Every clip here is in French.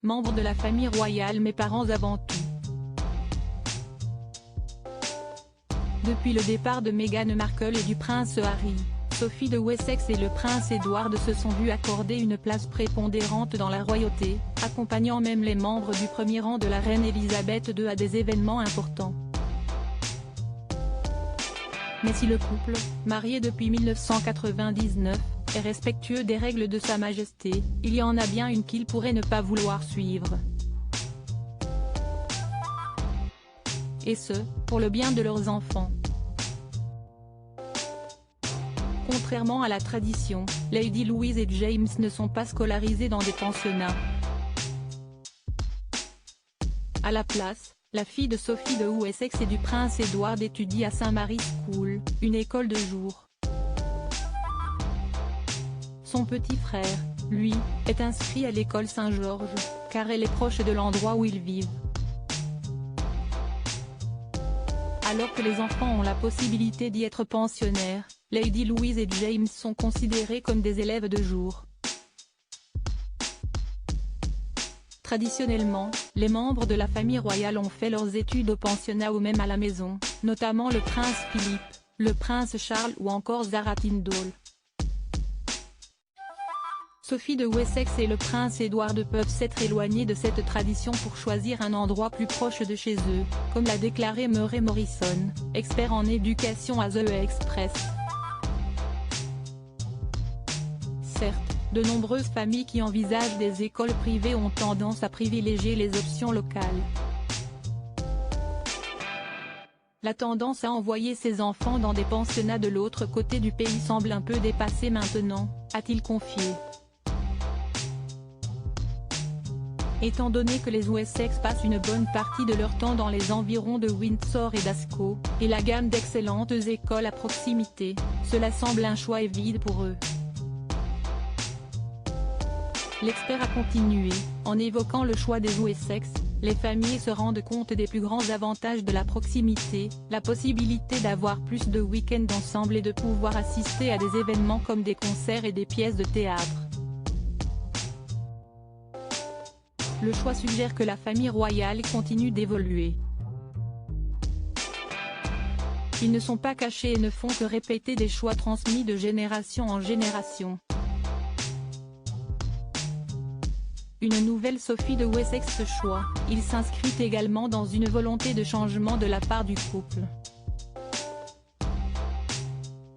membre de la famille royale mais parents avant tout. Depuis le départ de Meghan Markle et du prince Harry, Sophie de Wessex et le prince Edward se sont vus accorder une place prépondérante dans la royauté, accompagnant même les membres du premier rang de la reine Elisabeth II à des événements importants. Mais si le couple, marié depuis 1999, est respectueux des règles de Sa Majesté, il y en a bien une qu'ils pourraient ne pas vouloir suivre. Et ce, pour le bien de leurs enfants. Contrairement à la tradition, Lady Louise et James ne sont pas scolarisés dans des pensionnats. À la place, la fille de Sophie de Wessex et du prince Edward étudie à St Mary's School, une école de jour. Son petit frère, lui, est inscrit à l'école Saint-Georges, car elle est proche de l'endroit où ils vivent. Alors que les enfants ont la possibilité d'y être pensionnaires, Lady Louise et James sont considérés comme des élèves de jour. Traditionnellement, les membres de la famille royale ont fait leurs études au pensionnat ou même à la maison, notamment le prince Philippe, le prince Charles ou encore Zara Tindall. Sophie de Wessex et le prince Edward peuvent s'être éloignés de cette tradition pour choisir un endroit plus proche de chez eux, comme l'a déclaré Murray Morrison, expert en éducation à The Express. Certes, de nombreuses familles qui envisagent des écoles privées ont tendance à privilégier les options locales. La tendance à envoyer ses enfants dans des pensionnats de l'autre côté du pays semble un peu dépassée maintenant, a-t-il confié. Étant donné que les Wessex passent une bonne partie de leur temps dans les environs de Windsor et d'Ascot, et la gamme d'excellentes écoles à proximité, cela semble un choix évident pour eux. L'expert a continué, en évoquant le choix des Wessex, les familles se rendent compte des plus grands avantages de la proximité, la possibilité d'avoir plus de week-ends ensemble et de pouvoir assister à des événements comme des concerts et des pièces de théâtre. Le choix suggère que la famille royale continue d'évoluer. Ils ne sont pas cachés et ne font que répéter des choix transmis de génération en génération. Une nouvelle Sophie de Wessex ce choix, il s'inscrit également dans une volonté de changement de la part du couple.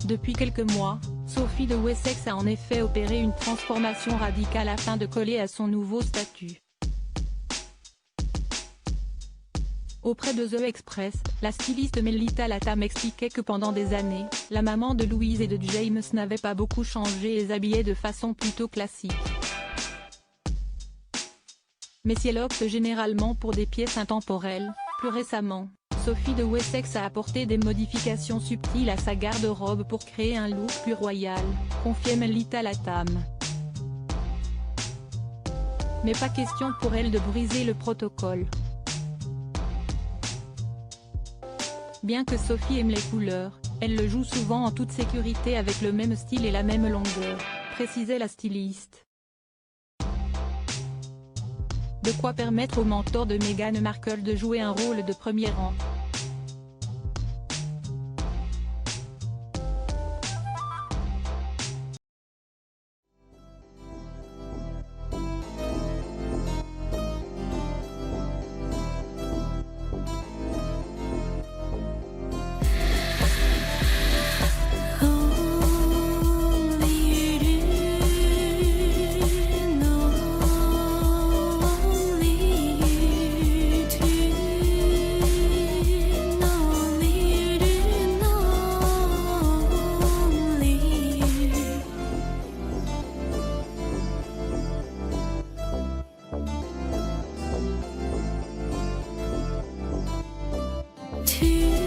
Depuis quelques mois, Sophie de Wessex a en effet opéré une transformation radicale afin de coller à son nouveau statut. Auprès de The Express, la styliste Melita Latham expliquait que pendant des années, la maman de Louise et de James n'avait pas beaucoup changé et les habillait de façon plutôt classique. Mais si elle opte généralement pour des pièces intemporelles, plus récemment, Sophie de Wessex a apporté des modifications subtiles à sa garde-robe pour créer un look plus royal, confiait Melita Latham. Mais pas question pour elle de briser le protocole. Bien que Sophie aime les couleurs, elle le joue souvent en toute sécurité avec le même style et la même longueur, précisait la styliste. De quoi permettre au mentor de Meghan Markle de jouer un rôle de premier rang. To